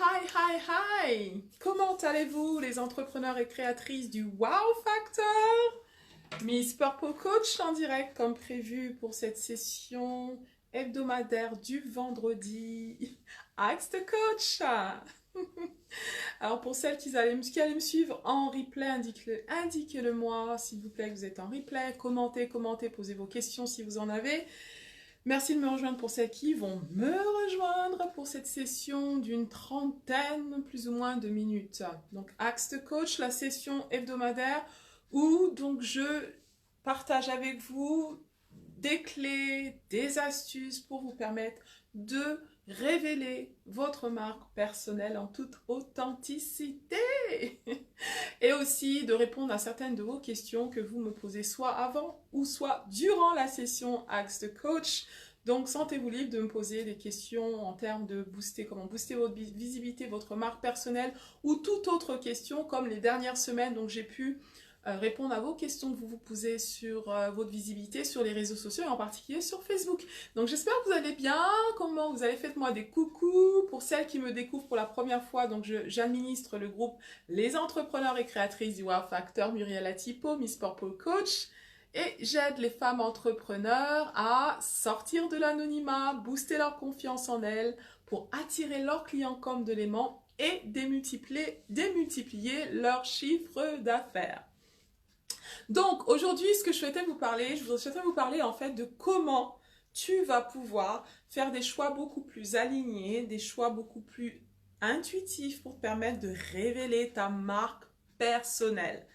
Hi! Comment allez-vous les entrepreneurs et créatrices du Wow Factor? Miss Purple Coach en direct comme prévu pour cette session hebdomadaire du vendredi. Axe de coach! Alors pour celles qui allaient me suivre en replay, indiquez-le moi s'il vous plaît que vous êtes en replay. Commentez, posez vos questions si vous en avez. Merci de me rejoindre pour celles qui vont me rejoindre pour cette session d'une trentaine plus ou moins de minutes. Donc Axe de Coach, la session hebdomadaire où donc je partage avec vous des clés, des astuces pour vous permettre de révéler votre marque personnelle en toute authenticité et aussi de répondre à certaines de vos questions que vous me posez soit avant ou soit durant la session Axe de Coach. Donc sentez-vous libre de me poser des questions en termes de comment booster votre visibilité, votre marque personnelle ou toute autre question comme les dernières semaines. Donc j'ai pu répondre à vos questions que vous vous posez sur votre visibilité sur les réseaux sociaux et en particulier sur Facebook. Donc j'espère que vous allez bien. Comment vous avez? Faites-moi des coucous. Pour celles qui me découvrent pour la première fois, donc j'administre le groupe Les Entrepreneurs et Créatrices du Wow Factor, Muriel Atipo, Miss Purple Coach. Et j'aide les femmes entrepreneurs à sortir de l'anonymat, booster leur confiance en elles pour attirer leurs clients comme de l'aimant et démultiplier leur chiffre d'affaires. Donc aujourd'hui, ce que je souhaitais vous parler en fait de comment tu vas pouvoir faire des choix beaucoup plus alignés, des choix beaucoup plus intuitifs pour te permettre de révéler ta marque personnelle.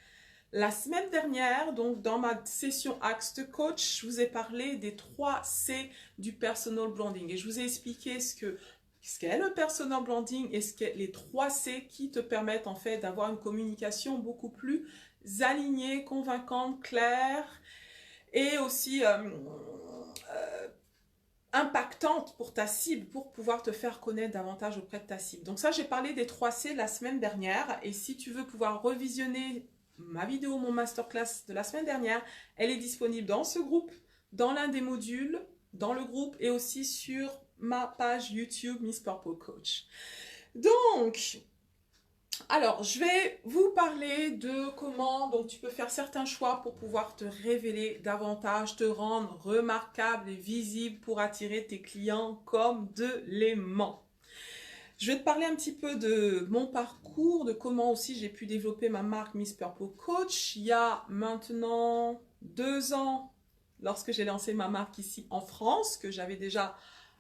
La semaine dernière, donc dans ma session Axe de Coach, je vous ai parlé des 3 C du personal branding et je vous ai expliqué ce qu'est le personal branding et ce qu'est les 3 C qui te permettent en fait d'avoir une communication beaucoup plus alignée, convaincante, claire et aussi impactante pour ta cible, pour pouvoir te faire connaître davantage auprès de ta cible. Donc ça, j'ai parlé des 3 C la semaine dernière et si tu veux pouvoir revisionner ma vidéo, mon masterclass de la semaine dernière, elle est disponible dans ce groupe, dans l'un des modules, dans le groupe et aussi sur ma page YouTube Miss Purple Coach. Donc, alors, je vais vous parler de comment donc tu peux faire certains choix pour pouvoir te révéler davantage, te rendre remarquable et visible pour attirer tes clients comme de l'aimant. Je vais te parler un petit peu de mon parcours, de comment aussi j'ai pu développer ma marque Miss Purple Coach. Il y a maintenant 2 ans, lorsque j'ai lancé ma marque ici en France, que j'avais déjà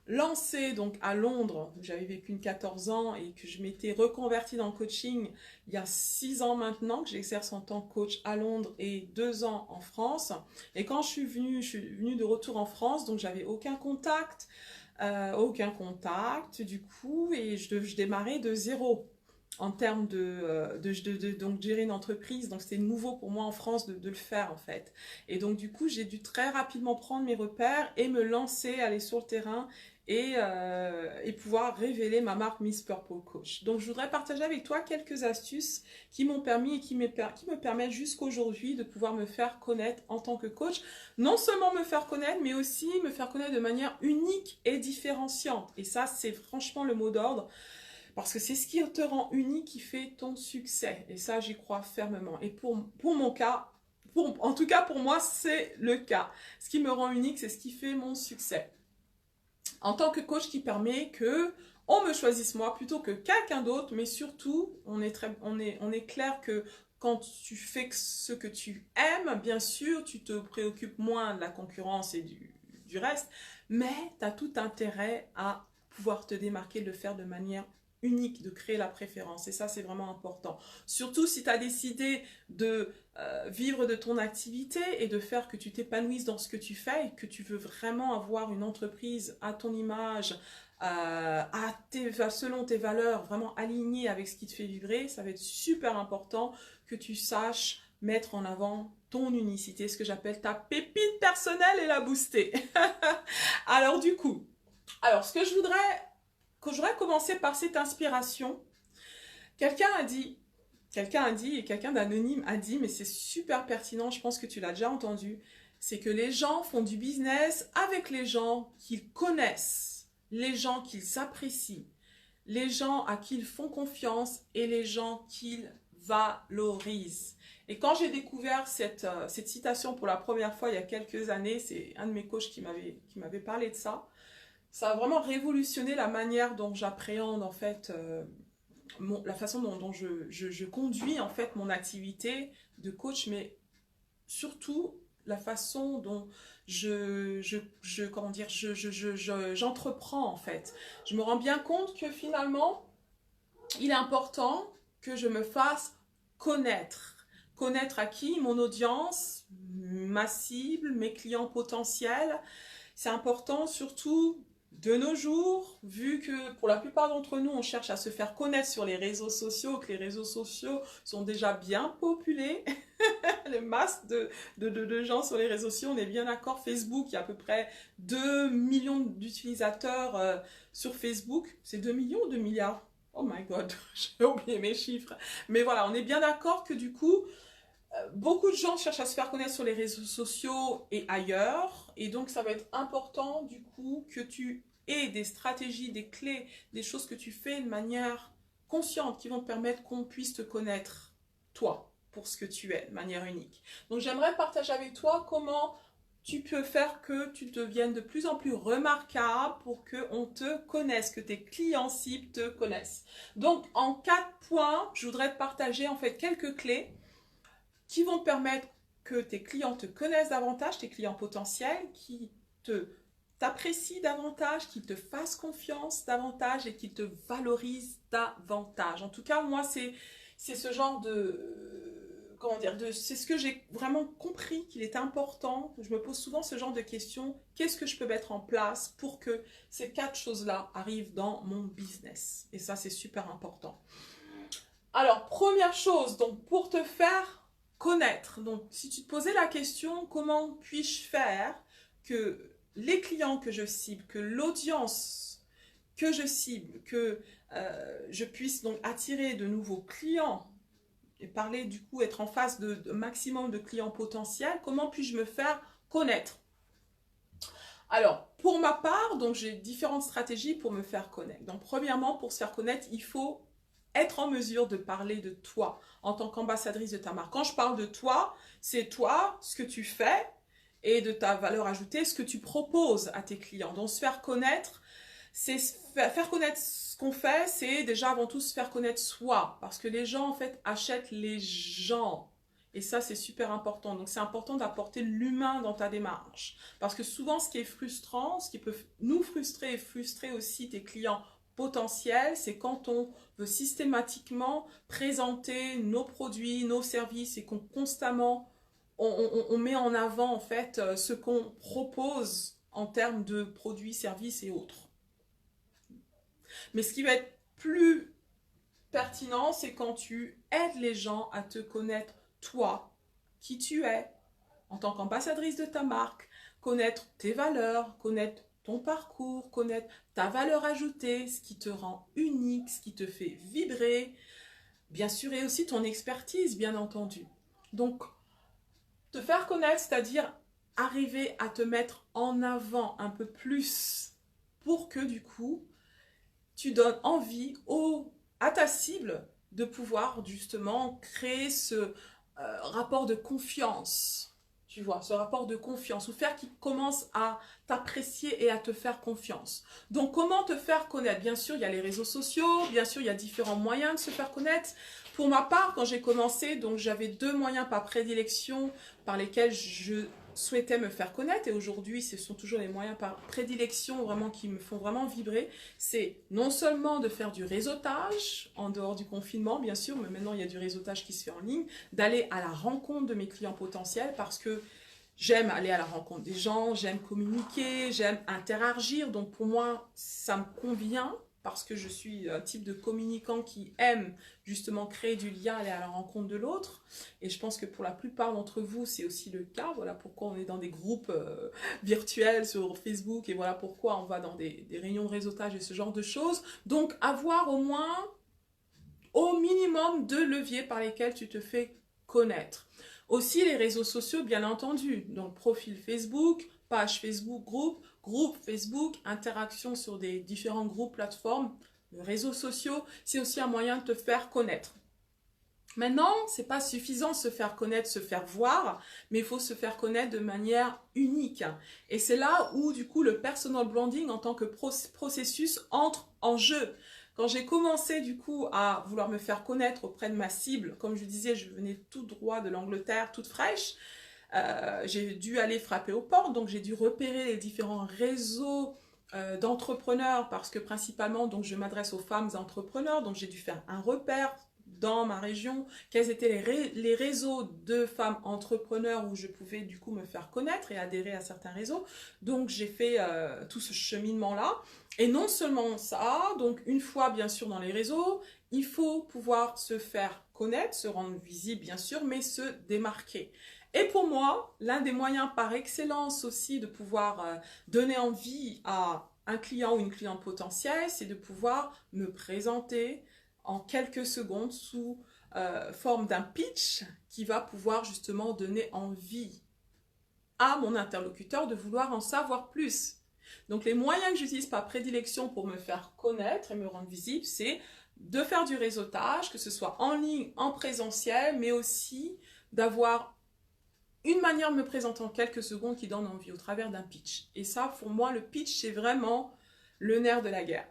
lancé donc à Londres, où j'avais vécu 14 ans et que je m'étais reconvertie dans le coaching il y a 6 ans maintenant, que j'exerce en tant que coach à Londres et 2 ans en France. Et quand je suis venue de retour en France, donc j'avais aucun contact du coup, et je démarrais de zéro en termes donc gérer une entreprise. Donc c'était nouveau pour moi en France de le faire en fait. Et donc du coup, j'ai dû très rapidement prendre mes repères et me lancer, aller sur le terrain et pouvoir révéler ma marque Miss Purple Coach. Donc je voudrais partager avec toi quelques astuces qui m'ont permis et qui me permettent jusqu'aujourd'hui de pouvoir me faire connaître en tant que coach. Non seulement me faire connaître, mais aussi me faire connaître de manière unique et différenciante. Et ça, c'est franchement le mot d'ordre. Parce que c'est ce qui te rend unique qui fait ton succès. Et ça, j'y crois fermement. Et pour mon cas, en tout cas pour moi, c'est le cas. Ce qui me rend unique, c'est ce qui fait mon succès. En tant que coach qui permet que on me choisisse moi plutôt que quelqu'un d'autre, mais surtout, on est clair que quand tu fais ce que tu aimes, bien sûr, tu te préoccupes moins de la concurrence et du reste, mais tu as tout intérêt à pouvoir te démarquer, de le faire de manière unique, de créer la préférence. Et ça, c'est vraiment important. Surtout si tu as décidé de vivre de ton activité et de faire que tu t'épanouisses dans ce que tu fais et que tu veux vraiment avoir une entreprise à ton image, selon tes valeurs, vraiment alignée avec ce qui te fait vibrer, ça va être super important que tu saches mettre en avant ton unicité, ce que j'appelle ta pépite personnelle et la booster. Alors du coup, ce que je voudrais commencer par cette inspiration. Quelqu'un d'anonyme a dit, mais c'est super pertinent, je pense que tu l'as déjà entendu, c'est que les gens font du business avec les gens qu'ils connaissent, les gens qu'ils apprécient, les gens à qui ils font confiance et les gens qu'ils valorisent. Et quand j'ai découvert cette citation pour la première fois il y a quelques années, c'est un de mes coachs qui m'avait parlé de ça. Ça a vraiment révolutionné la manière dont j'appréhende en fait la façon dont je conduis en fait mon activité de coach, mais surtout la façon dont j'entreprends en fait. Je me rends bien compte que finalement, il est important que je me fasse connaître. Connaître à qui? Mon audience, ma cible, mes clients potentiels. C'est important surtout de nos jours, vu que pour la plupart d'entre nous, on cherche à se faire connaître sur les réseaux sociaux, que les réseaux sociaux sont déjà bien populés, les masses de gens sur les réseaux sociaux, on est bien d'accord. Facebook, il y a à peu près 2 millions d'utilisateurs sur Facebook. C'est 2 millions ou 2 milliards? Oh my god, j'ai oublié mes chiffres. Mais voilà, on est bien d'accord que du coup, beaucoup de gens cherchent à se faire connaître sur les réseaux sociaux et ailleurs. Et donc, ça va être important du coup que tu aies des stratégies, des clés, des choses que tu fais de manière consciente qui vont te permettre qu'on puisse te connaître, toi, pour ce que tu es, de manière unique. Donc, j'aimerais partager avec toi comment tu peux faire que tu deviennes de plus en plus remarquable pour qu'on te connaisse, que tes clients cibles te connaissent. Donc, en 4 points, je voudrais te partager en fait quelques clés qui vont te permettre que tes clients te connaissent davantage, tes clients potentiels, qui t'apprécient davantage, qui te fassent confiance davantage et qui te valorisent davantage. En tout cas, moi, c'est ce genre c'est ce que j'ai vraiment compris qu'il est important. Je me pose souvent ce genre de questions. Qu'est-ce que je peux mettre en place pour que ces 4 choses-là arrivent dans mon business? Et ça, c'est super important. Alors, première chose, donc pour te faire connaître. Donc, si tu te posais la question, comment puis-je faire que les clients que je cible, que l'audience que je cible, que je puisse donc attirer de nouveaux clients et parler du coup, être en face de maximum de clients potentiels, comment puis-je me faire connaître? Alors, pour ma part, donc j'ai différentes stratégies pour me faire connaître. Donc, premièrement, pour se faire connaître, il faut être en mesure de parler de toi en tant qu'ambassadrice de ta marque. Quand je parle de toi, c'est toi, ce que tu fais et de ta valeur ajoutée, ce que tu proposes à tes clients. Donc, se faire connaître, c'est faire connaître ce qu'on fait, c'est déjà avant tout se faire connaître soi. Parce que les gens, en fait, achètent les gens. Et ça, c'est super important. Donc, c'est important d'apporter l'humain dans ta démarche. Parce que souvent, ce qui est frustrant, ce qui peut nous frustrer et frustrer aussi tes clients potentiels, c'est quand on veut systématiquement présenter nos produits, nos services et qu'on constamment, on met en avant, en fait, ce qu'on propose en termes de produits, services et autres. Mais ce qui va être plus pertinent, c'est quand tu aides les gens à te connaître toi, qui tu es, en tant qu'ambassadrice de ta marque, connaître tes valeurs, connaître ton parcours, connaître ta valeur ajoutée, ce qui te rend unique, ce qui te fait vibrer, bien sûr, et aussi ton expertise, bien entendu. Donc, te faire connaître, c'est-à-dire arriver à te mettre en avant un peu plus pour que du coup, tu donnes envie à ta cible de pouvoir justement créer ce rapport de confiance. Tu vois, ce rapport de confiance, ou faire qu'ils commencent à t'apprécier et à te faire confiance. Donc, comment te faire connaître? Bien sûr, il y a les réseaux sociaux, bien sûr, il y a différents moyens de se faire connaître. Pour ma part, quand j'ai commencé, donc j'avais 2 moyens par prédilection par lesquels je souhaitais me faire connaître, et aujourd'hui ce sont toujours les moyens par prédilection vraiment qui me font vraiment vibrer. C'est non seulement de faire du réseautage en dehors du confinement bien sûr, mais maintenant il y a du réseautage qui se fait en ligne, d'aller à la rencontre de mes clients potentiels parce que j'aime aller à la rencontre des gens, j'aime communiquer, j'aime interagir, donc pour moi ça me convient parce que je suis un type de communicant qui aime justement créer du lien, aller à la rencontre de l'autre. Et je pense que pour la plupart d'entre vous, c'est aussi le cas. Voilà pourquoi on est dans des groupes virtuels sur Facebook et voilà pourquoi on va dans des réunions de réseautage et ce genre de choses. Donc, avoir au moins, au minimum, 2 leviers par lesquels tu te fais connaître. Aussi, les réseaux sociaux, bien entendu. Donc, profil Facebook, page Facebook, groupe Facebook, interaction sur des différents groupes, plateformes, les réseaux sociaux, c'est aussi un moyen de te faire connaître. Maintenant, c'est pas suffisant de se faire connaître, se faire voir, mais il faut se faire connaître de manière unique. Et c'est là où, du coup, le personal branding en tant que processus entre en jeu. Quand j'ai commencé, du coup, à vouloir me faire connaître auprès de ma cible, comme je disais, je venais tout droit de l'Angleterre, toute fraîche, j'ai dû aller frapper aux portes, donc j'ai dû repérer les différents réseaux d'entrepreneurs, parce que principalement, donc, je m'adresse aux femmes entrepreneurs, donc j'ai dû faire un repère dans ma région, quels étaient les réseaux de femmes entrepreneurs où je pouvais du coup me faire connaître et adhérer à certains réseaux. Donc j'ai fait tout ce cheminement-là. Et non seulement ça, donc une fois bien sûr dans les réseaux, il faut pouvoir se faire connaître, se rendre visible bien sûr, mais se démarquer. Et pour moi, l'un des moyens par excellence aussi de pouvoir donner envie à un client ou une cliente potentielle, c'est de pouvoir me présenter en quelques secondes sous forme d'un pitch qui va pouvoir justement donner envie à mon interlocuteur de vouloir en savoir plus. Donc les moyens que j'utilise par prédilection pour me faire connaître et me rendre visible, c'est de faire du réseautage, que ce soit en ligne, en présentiel, mais aussi d'avoir une manière de me présenter en quelques secondes qui donne envie au travers d'un pitch. Et ça, pour moi, le pitch, c'est vraiment le nerf de la guerre.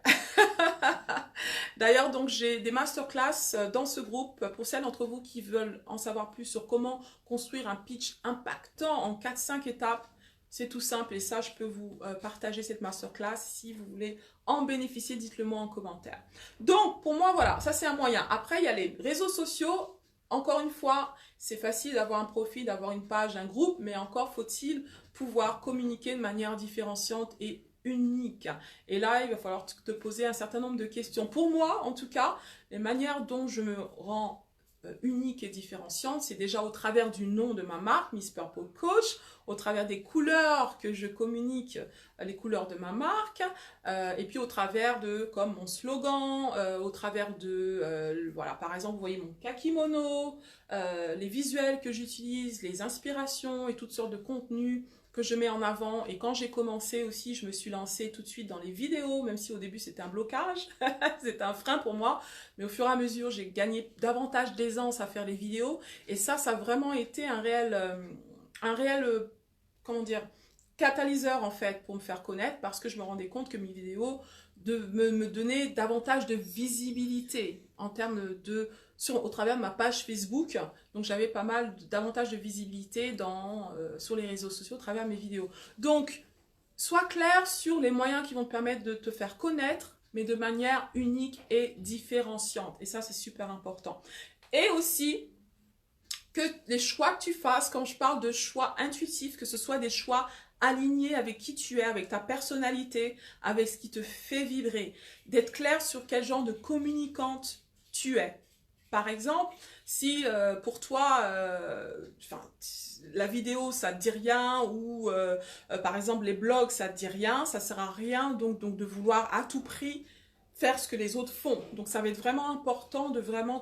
D'ailleurs, donc j'ai des masterclass dans ce groupe pour celles d'entre vous qui veulent en savoir plus sur comment construire un pitch impactant en 4-5 étapes. C'est tout simple et ça, je peux vous partager cette masterclass. Si vous voulez en bénéficier, dites-le moi en commentaire. Donc, pour moi, voilà, ça c'est un moyen. Après, il y a les réseaux sociaux. Encore une fois, c'est facile d'avoir un profil, d'avoir une page, un groupe, mais encore faut-il pouvoir communiquer de manière différenciante et unique. Et là, il va falloir te poser un certain nombre de questions. Pour moi, en tout cas, les manières dont je me rends unique et différenciante, c'est déjà au travers du nom de ma marque, Miss Purple Coach, au travers des couleurs que je communique, les couleurs de ma marque, et puis au travers de, comme mon slogan, au travers de, voilà, par exemple, vous voyez mon kakimono, les visuels que j'utilise, les inspirations et toutes sortes de contenus que je mets en avant. Et quand j'ai commencé aussi, je me suis lancée tout de suite dans les vidéos, même si au début c'était un blocage, c'était un frein pour moi. Mais au fur et à mesure, j'ai gagné davantage d'aisance à faire les vidéos. Et ça a vraiment été un réel comment dire, catalyseur en fait pour me faire connaître, parce que je me rendais compte que mes vidéos me donnaient davantage de visibilité en termes de au travers de ma page Facebook. Donc j'avais pas mal davantage de visibilité sur les réseaux sociaux au travers de mes vidéos. Donc sois clair sur les moyens qui vont te permettre de te faire connaître, mais de manière unique et différenciante. Et ça, c'est super important. Et aussi que les choix que tu fasses, quand je parle de choix intuitifs, que ce soit des choix alignés avec qui tu es, avec ta personnalité, avec ce qui te fait vibrer, d'être clair sur quel genre de communicante tu es. Par exemple, si pour toi, la vidéo, ça ne te dit rien, ou par exemple les blogs, ça ne te dit rien, ça ne sert à rien donc de vouloir à tout prix faire ce que les autres font. Donc ça va être vraiment important de vraiment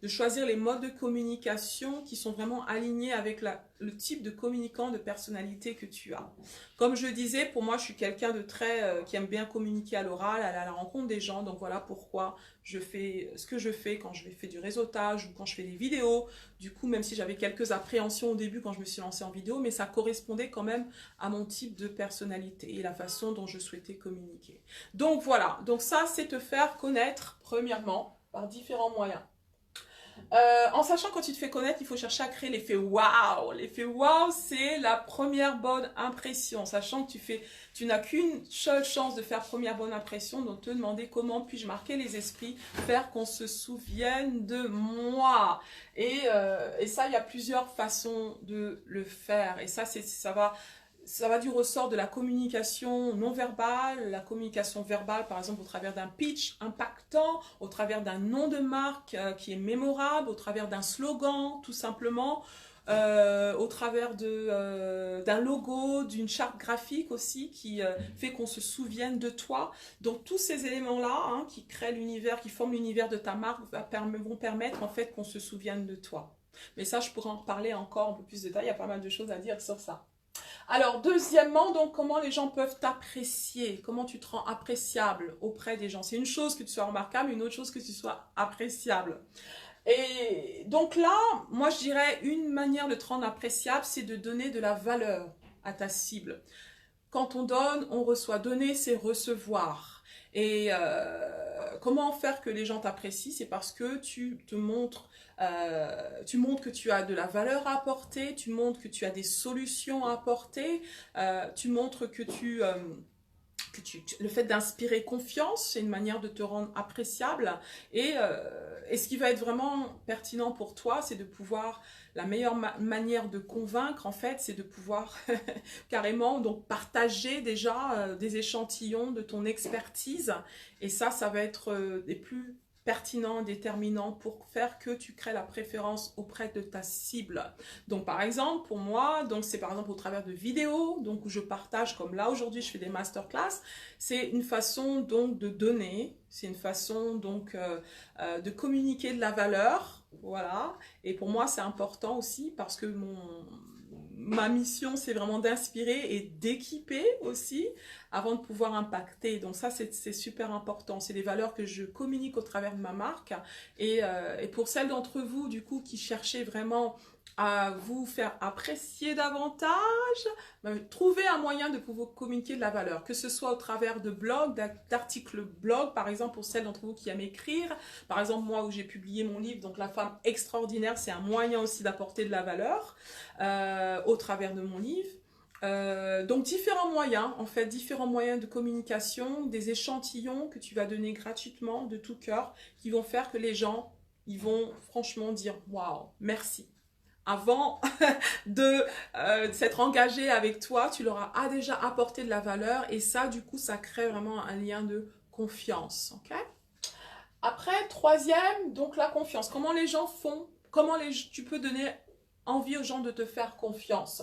de choisir les modes de communication qui sont vraiment alignés avec le type de communicant, de personnalité que tu as. Comme je le disais, pour moi, je suis quelqu'un de très qui aime bien communiquer à l'oral, aller à la rencontre des gens. Donc voilà pourquoi je fais ce que je fais quand je fais du réseautage ou quand je fais des vidéos. Du coup, même si j'avais quelques appréhensions au début quand je me suis lancée en vidéo, mais ça correspondait quand même à mon type de personnalité et la façon dont je souhaitais communiquer. Donc voilà, donc ça c'est te faire connaître premièrement par différents moyens. En sachant quand tu te fais connaître, il faut chercher à créer l'effet waouh. L'effet waouh, c'est la première bonne impression. Sachant que tu n'as qu'une seule chance de faire première bonne impression, donc te demander comment puis-je marquer les esprits, faire qu'on se souvienne de moi. Et ça, il y a plusieurs façons de le faire. Et ça va du ressort de la communication non verbale, la communication verbale par exemple au travers d'un pitch impactant, au travers d'un nom de marque qui est mémorable, au travers d'un slogan tout simplement, au travers d'un logo, d'une charte graphique aussi qui fait qu'on se souvienne de toi. Donc tous ces éléments-là qui créent l'univers, qui forment l'univers de ta marque vont permettre en fait qu'on se souvienne de toi. Mais ça je pourrais en reparler encore un peu plus de détails, il y a pas mal de choses à dire sur ça. Alors, deuxièmement, donc, comment les gens peuvent t'apprécier? Comment tu te rends appréciable auprès des gens? C'est une chose que tu sois remarquable, une autre chose que tu sois appréciable. Et donc là, moi, je dirais, une manière de te rendre appréciable, c'est de donner de la valeur à ta cible. Quand on donne, on reçoit. Donner, c'est recevoir. Et comment faire que les gens t'apprécient? C'est parce que tu montres que tu as de la valeur à apporter, tu montres que tu as des solutions à apporter, tu montres le fait d'inspirer confiance, c'est une manière de te rendre appréciable. Et ce qui va être vraiment pertinent pour toi, c'est de pouvoir, la meilleure manière de convaincre, en fait, c'est de pouvoir carrément donc partager déjà des échantillons de ton expertise. Et ça va être des plus pertinents, déterminants pour faire que tu crées la préférence auprès de ta cible. Donc par exemple, pour moi, donc c'est par exemple au travers de vidéos, donc où je partage, comme là aujourd'hui je fais des masterclass, c'est une façon donc de donner, c'est une façon donc de communiquer de la valeur, voilà. Et pour moi c'est important aussi parce que ma mission, c'est vraiment d'inspirer et d'équiper aussi avant de pouvoir impacter. Donc ça, c'est super important. C'est des valeurs que je communique au travers de ma marque. Et pour celles d'entre vous, du coup, qui cherchaient vraiment à vous faire apprécier davantage, trouver un moyen de pouvoir communiquer de la valeur, que ce soit au travers de blogs, d'articles blog, par exemple pour celles d'entre vous qui aiment écrire, par exemple moi où j'ai publié mon livre, donc La femme extraordinaire, c'est un moyen aussi d'apporter de la valeur au travers de mon livre. Donc différents moyens, en fait, différents moyens de communication, des échantillons que tu vas donner gratuitement de tout cœur, qui vont faire que les gens, ils vont franchement dire waouh, merci. Avant de s'être engagé avec toi, tu leur as déjà apporté de la valeur et ça, du coup, ça crée vraiment un lien de confiance. Ok? Après, troisième, donc la confiance. Comment les gens font? Tu peux donner envie aux gens de te faire confiance?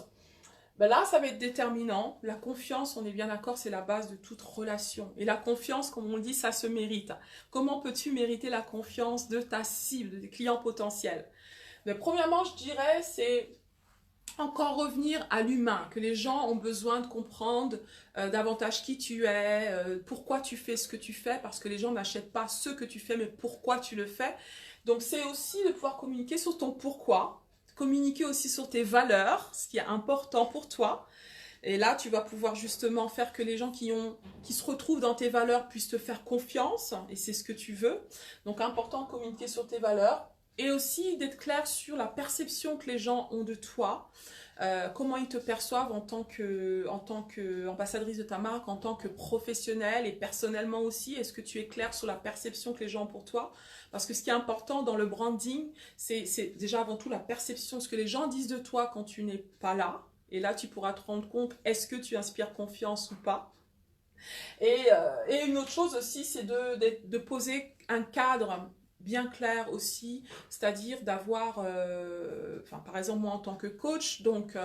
Ben là, ça va être déterminant. La confiance, on est bien d'accord, c'est la base de toute relation. Et la confiance, comme on le dit, ça se mérite. Comment peux-tu mériter la confiance de ta cible, des clients potentiels? Mais premièrement, je dirais, c'est encore revenir à l'humain, que les gens ont besoin de comprendre davantage qui tu es, pourquoi tu fais ce que tu fais, parce que les gens n'achètent pas ce que tu fais, mais pourquoi tu le fais. Donc c'est aussi de pouvoir communiquer sur ton pourquoi, communiquer aussi sur tes valeurs, ce qui est important pour toi. Et là, tu vas pouvoir justement faire que les gens qui se retrouvent dans tes valeurs puissent te faire confiance, et c'est ce que tu veux. Donc important de communiquer sur tes valeurs. Et aussi d'être clair sur la perception que les gens ont de toi, comment ils te perçoivent en tant qu'ambassadrice de ta marque, en tant que professionnelle et personnellement aussi. Est-ce que tu es clair sur la perception que les gens ont pour toi? Parce que ce qui est important dans le branding, c'est déjà avant tout la perception, ce que les gens disent de toi quand tu n'es pas là. Et là, tu pourras te rendre compte, est-ce que tu inspires confiance ou pas? Et une autre chose aussi, c'est de poser un cadre bien clair aussi, c'est-à-dire d'avoir, par exemple moi en tant que coach, donc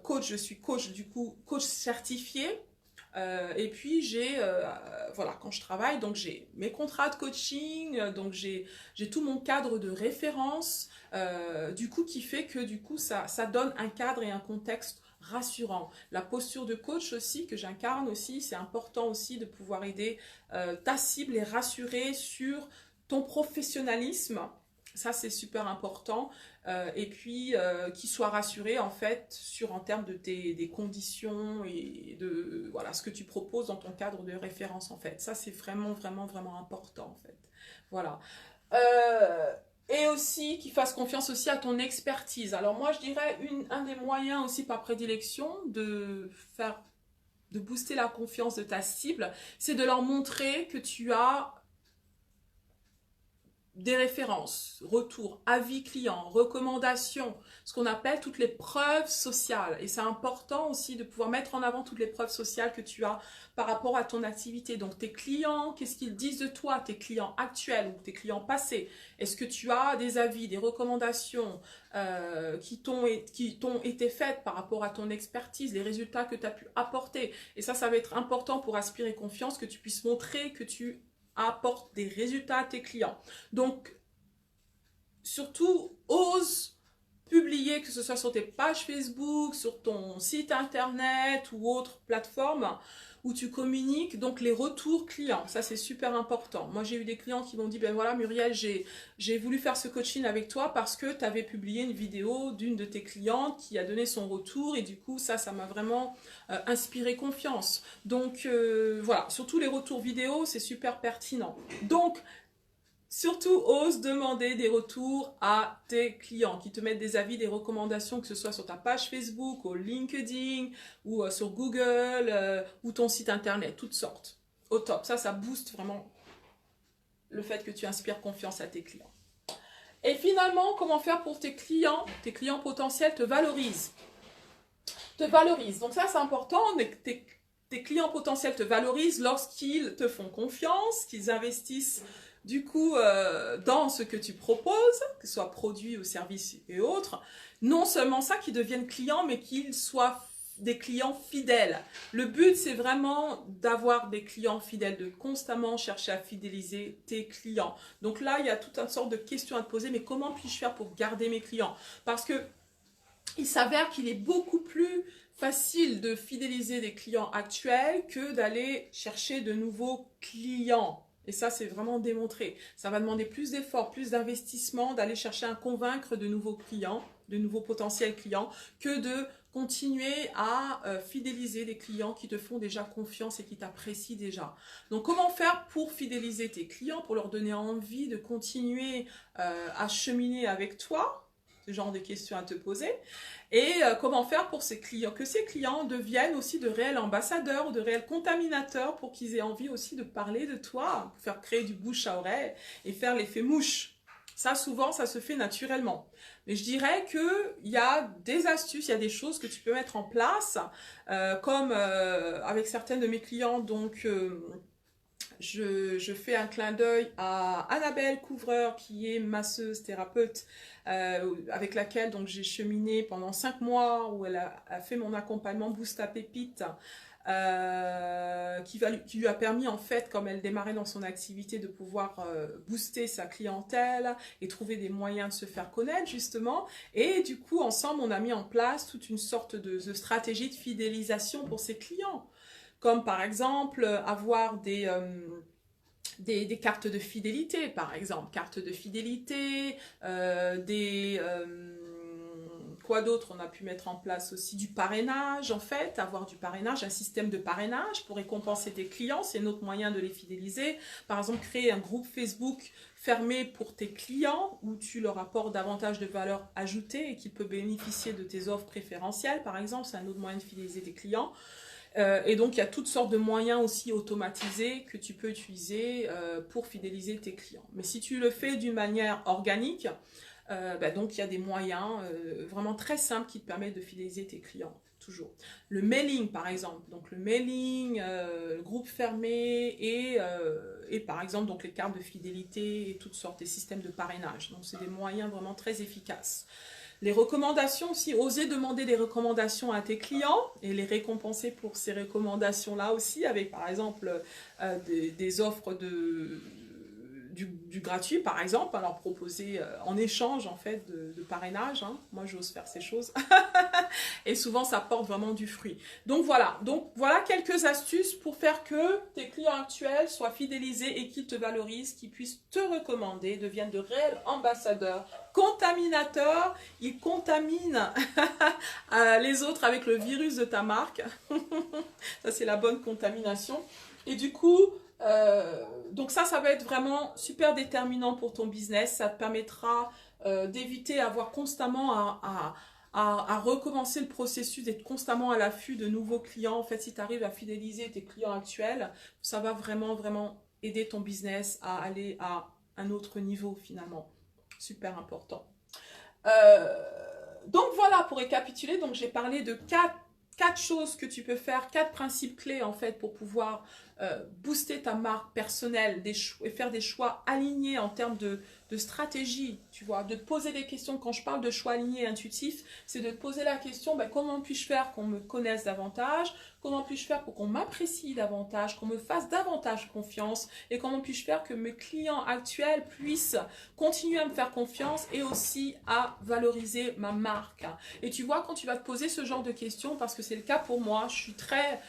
coach, je suis coach du coup, coach certifié, et puis voilà, quand je travaille, donc j'ai mes contrats de coaching, donc j'ai tout mon cadre de référence, du coup qui fait que du coup ça donne un cadre et un contexte rassurant. La posture de coach aussi, que j'incarne aussi, c'est important aussi de pouvoir aider ta cible et rassurer sur ton professionnalisme. Ça, c'est super important. Et puis, qu'il soit rassuré, en fait, en termes de des conditions et de voilà, ce que tu proposes dans ton cadre de référence, en fait. Ça, c'est vraiment, vraiment, vraiment important, en fait. Voilà. Et aussi qu'il fasse confiance aussi à ton expertise. Alors moi, je dirais un des moyens aussi par prédilection de booster la confiance de ta cible, c'est de leur montrer que tu as des références, retours, avis clients, recommandations, ce qu'on appelle toutes les preuves sociales. Et c'est important aussi de pouvoir mettre en avant toutes les preuves sociales que tu as par rapport à ton activité. Donc tes clients, qu'est-ce qu'ils disent de toi, tes clients actuels ou tes clients passés? Est-ce que tu as des avis, des recommandations qui t'ont été faites par rapport à ton expertise, les résultats que tu as pu apporter? Et ça va être important pour aspirer confiance, que tu puisses montrer que tu apporte des résultats à tes clients. Donc, surtout, ose publier, que ce soit sur tes pages Facebook, sur ton site internet ou autre plateforme où tu communiques, donc les retours clients, ça c'est super important. Moi j'ai eu des clients qui m'ont dit, ben voilà Muriel, j'ai voulu faire ce coaching avec toi parce que tu avais publié une vidéo d'une de tes clientes qui a donné son retour et du coup ça m'a vraiment inspiré confiance. Donc voilà, surtout les retours vidéo, c'est super pertinent. Donc surtout, ose demander des retours à tes clients qui te mettent des avis, des recommandations, que ce soit sur ta page Facebook, au LinkedIn, ou sur Google, ou ton site internet, toutes sortes. Au top, ça booste vraiment le fait que tu inspires confiance à tes clients. Et finalement, comment faire pour tes clients potentiels te valorisent. Donc ça, c'est important, tes clients potentiels te valorisent lorsqu'ils te font confiance, qu'ils investissent du coup dans ce que tu proposes, que ce soit produits ou services et autres. Non seulement ça, qu'ils deviennent clients, mais qu'ils soient des clients fidèles. Le but, c'est vraiment d'avoir des clients fidèles, de constamment chercher à fidéliser tes clients. Donc là, il y a toute une sorte de questions à te poser, mais comment puis-je faire pour garder mes clients? Parce que il s'avère qu'il est beaucoup plus facile de fidéliser des clients actuels que d'aller chercher de nouveaux clients. Et ça, c'est vraiment démontré. Ça va demander plus d'efforts, plus d'investissement, d'aller chercher à convaincre de nouveaux clients, de nouveaux potentiels clients, que de continuer à fidéliser des clients qui te font déjà confiance et qui t'apprécient déjà. Donc, comment faire pour fidéliser tes clients, pour leur donner envie de continuer à cheminer avec toi? Ce genre de questions à te poser. Et comment faire pour que ces clients deviennent aussi de réels ambassadeurs ou de réels contaminateurs pour qu'ils aient envie aussi de parler de toi, pour faire créer du bouche à oreille et faire l'effet mouche. Ça, souvent, ça se fait naturellement. Mais je dirais qu'il y a des astuces, il y a des choses que tu peux mettre en place, comme avec certaines de mes clients, donc je fais un clin d'œil à Annabelle Couvreur, qui est masseuse thérapeute, avec laquelle donc j'ai cheminé pendant 5 mois, où elle a fait mon accompagnement Boost ta pépite, qui lui a permis en fait, comme elle démarrait dans son activité, de pouvoir booster sa clientèle et trouver des moyens de se faire connaître justement. Et du coup, ensemble, on a mis en place toute une sorte de stratégie de fidélisation pour ses clients. Comme par exemple avoir des cartes de fidélité, par exemple. Cartes de fidélité, quoi d'autre on a pu mettre en place aussi? Du parrainage, en fait. Avoir du parrainage, un système de parrainage pour récompenser tes clients. C'est un autre moyen de les fidéliser. Par exemple, créer un groupe Facebook fermé pour tes clients où tu leur apportes davantage de valeur ajoutée et qu'ils peuvent bénéficier de tes offres préférentielles, par exemple. C'est un autre moyen de fidéliser tes clients. Et donc, il y a toutes sortes de moyens aussi automatisés que tu peux utiliser pour fidéliser tes clients. Mais si tu le fais d'une manière organique, donc il y a des moyens vraiment très simples qui te permettent de fidéliser tes clients, toujours. Le mailing, par exemple. Donc, le mailing, le groupe fermé et par exemple, donc les cartes de fidélité et toutes sortes de systèmes de parrainage. Donc, c'est des moyens vraiment très efficaces. Les recommandations aussi, oser demander des recommandations à tes clients et les récompenser pour ces recommandations-là aussi, avec par exemple des offres du gratuit, par exemple, à leur proposer en échange en fait de parrainage. Hein. Moi, j'ose faire ces choses. Et souvent, ça porte vraiment du fruit. Donc voilà quelques astuces pour faire que tes clients actuels soient fidélisés et qu'ils te valorisent, qu'ils puissent te recommander, deviennent de réels ambassadeurs, contaminateurs. Ils contaminent les autres avec le virus de ta marque. Ça, c'est la bonne contamination. Et du coup, donc ça va être vraiment super déterminant pour ton business. Ça te permettra d'éviter d'avoir constamment à recommencer le processus, d'être constamment à l'affût de nouveaux clients. En fait, si tu arrives à fidéliser tes clients actuels, ça va vraiment, vraiment aider ton business à aller à un autre niveau finalement. Super important. Donc voilà, pour récapituler, donc j'ai parlé de quatre choses que tu peux faire, 4 principes clés en fait pour pouvoir booster ta marque personnelle et faire des choix alignés en termes de stratégie, tu vois, de te poser des questions. Quand je parle de choix alignés et intuitifs, c'est de te poser la question, ben, comment puis-je faire qu'on me connaisse davantage, comment puis-je faire pour qu'on m'apprécie davantage, qu'on me fasse davantage confiance, et comment puis-je faire que mes clients actuels puissent continuer à me faire confiance et aussi à valoriser ma marque. Et tu vois, quand tu vas te poser ce genre de questions, parce que c'est le cas pour moi, je suis très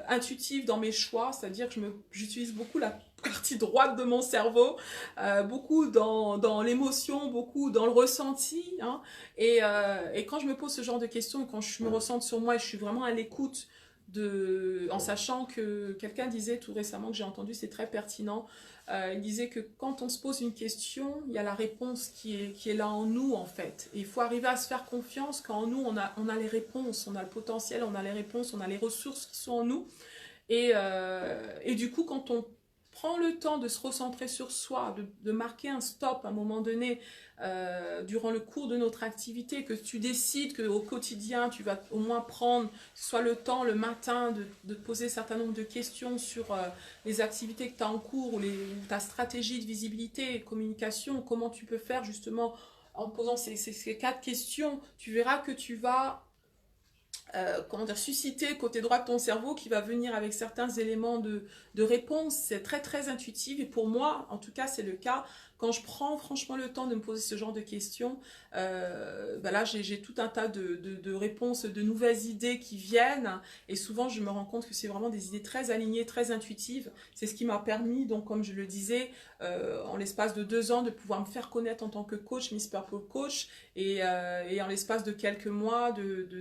intuitive dans mes choix, c'est-à-dire que j'utilise beaucoup la partie droite de mon cerveau, beaucoup dans l'émotion, beaucoup dans le ressenti, hein, et quand je me pose ce genre de questions, quand je me ressens sur moi et je suis vraiment à l'écoute en sachant que quelqu'un disait tout récemment que j'ai entendu, c'est très pertinent, il disait que quand on se pose une question, il y a la réponse qui est là en nous en fait. Et il faut arriver à se faire confiance quand en nous on a les réponses, on a le potentiel, on a les réponses, on a les ressources qui sont en nous. Et du coup, quand on prend le temps de se recentrer sur soi, de marquer un stop à un moment donné durant le cours de notre activité, que tu décides qu'au quotidien, tu vas au moins prendre soit le temps le matin de te poser un certain nombre de questions sur les activités que tu as en cours ou ta stratégie de visibilité et de communication, comment tu peux faire justement en posant ces 4 questions, tu verras que tu vas susciter côté droit de ton cerveau qui va venir avec certains éléments de réponse. C'est très très intuitif et pour moi, en tout cas c'est le cas, quand je prends franchement le temps de me poser ce genre de questions, là j'ai tout un tas de réponses, de nouvelles idées qui viennent et souvent je me rends compte que c'est vraiment des idées très alignées, très intuitives. C'est ce qui m'a permis, donc comme je le disais, en l'espace de 2 ans de pouvoir me faire connaître en tant que coach, Miss Purple Coach, et en l'espace de quelques mois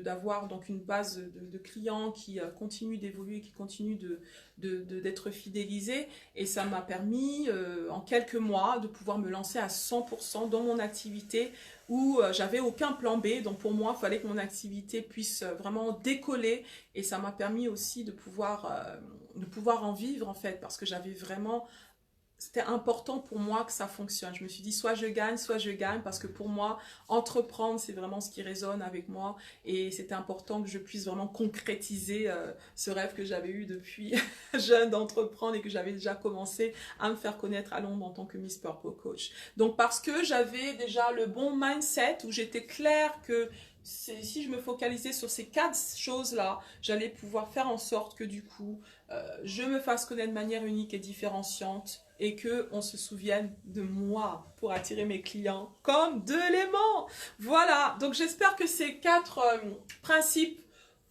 d'avoir donc une base de clients qui continue d'évoluer, qui continue d'être fidélisés, et ça m'a permis en quelques mois de pouvoir me lancer à 100% dans mon activité où j'avais aucun plan B, donc pour moi il fallait que mon activité puisse vraiment décoller, et ça m'a permis aussi de pouvoir en vivre en fait, parce que j'avais vraiment, c'était important pour moi que ça fonctionne. Je me suis dit soit je gagne, parce que pour moi, entreprendre, c'est vraiment ce qui résonne avec moi. Et c'était important que je puisse vraiment concrétiser ce rêve que j'avais eu depuis jeune d'entreprendre et que j'avais déjà commencé à me faire connaître à Londres en tant que Miss Purple Coach. Donc parce que j'avais déjà le bon mindset, où j'étais claire que si je me focalisais sur ces 4 choses-là, j'allais pouvoir faire en sorte que du coup, je me fasse connaître de manière unique et différenciante, et qu'on se souvienne de moi pour attirer mes clients comme de l'aimant. Voilà, donc j'espère que ces 4 principes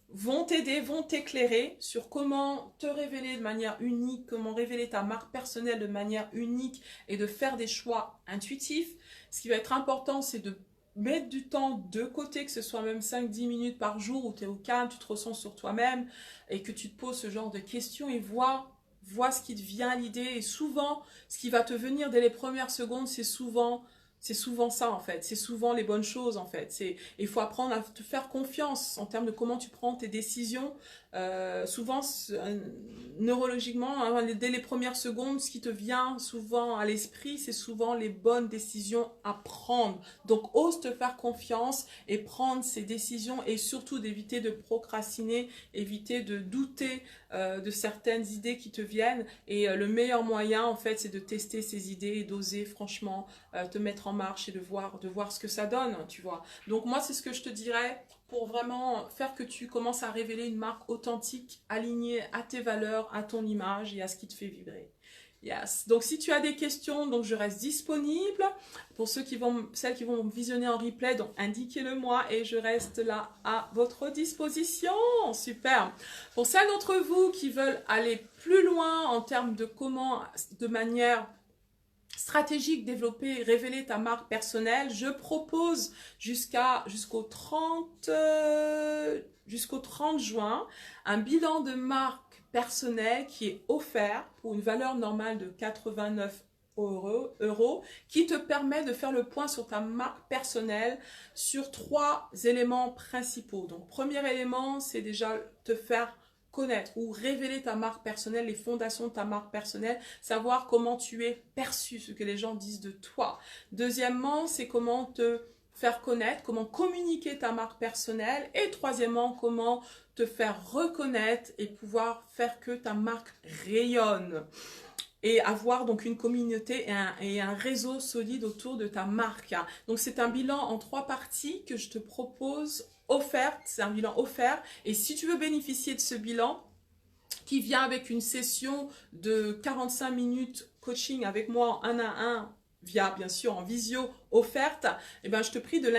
vont t'aider, vont t'éclairer sur comment te révéler de manière unique, comment révéler ta marque personnelle de manière unique et de faire des choix intuitifs. Ce qui va être important, c'est de mettre du temps de côté, que ce soit même 5-10 minutes par jour où tu es au calme, tu te ressens sur toi-même et que tu te poses ce genre de questions et vois ce qui te vient à l'idée. Et souvent, ce qui va te venir dès les premières secondes, c'est souvent ça en fait, c'est souvent les bonnes choses en fait. Il faut apprendre à te faire confiance en termes de comment tu prends tes décisions. Souvent, neurologiquement, hein, dès les premières secondes, ce qui te vient souvent à l'esprit, c'est souvent les bonnes décisions à prendre. Donc, ose te faire confiance et prendre ces décisions, et surtout d'éviter de procrastiner, éviter de douter de certaines idées qui te viennent. Et le meilleur moyen, en fait, c'est de tester ces idées et d'oser franchement te mettre en marche et de voir ce que ça donne, tu vois. Donc, moi, c'est ce que je te dirais pour vraiment faire que tu commences à révéler une marque authentique, alignée à tes valeurs, à ton image et à ce qui te fait vibrer. Yes. Donc si tu as des questions, donc je reste disponible. Pour celles qui vont visionner en replay, donc indiquez-le moi et je reste là à votre disposition. Super. Pour celles d'entre vous qui veulent aller plus loin en termes de comment, de manière stratégique, développer, révéler ta marque personnelle, je propose jusqu'au 30 juin un bilan de marque personnelle qui est offert pour une valeur normale de 89 euros, qui te permet de faire le point sur ta marque personnelle sur 3 éléments principaux. Donc, premier élément, c'est déjà te faire connaître ou révéler ta marque personnelle, les fondations de ta marque personnelle, savoir comment tu es perçu, ce que les gens disent de toi. Deuxièmement, c'est comment te faire connaître, comment communiquer ta marque personnelle et troisièmement, comment te faire reconnaître et pouvoir faire que ta marque rayonne et avoir donc une communauté et un réseau solide autour de ta marque. Donc c'est un bilan en 3 parties que je te propose offerte, c'est un bilan offert et si tu veux bénéficier de ce bilan qui vient avec une session de 45 minutes coaching avec moi en 1 à 1 via bien sûr en visio offerte, eh ben, je te prie de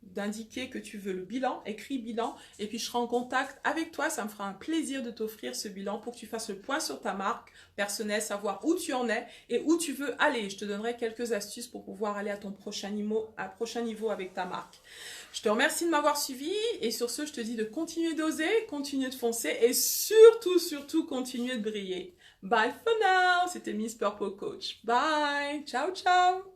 d'indiquer que tu veux le bilan, écris bilan, et puis je serai en contact avec toi, ça me fera un plaisir de t'offrir ce bilan pour que tu fasses le point sur ta marque personnelle, savoir où tu en es et où tu veux aller. Je te donnerai quelques astuces pour pouvoir aller à ton prochain niveau avec ta marque. Je te remercie de m'avoir suivi et sur ce, je te dis de continuer d'oser, continuer de foncer et surtout, surtout, continuer de briller. Bye for now, c'était Miss Purple Coach. Bye, ciao, ciao.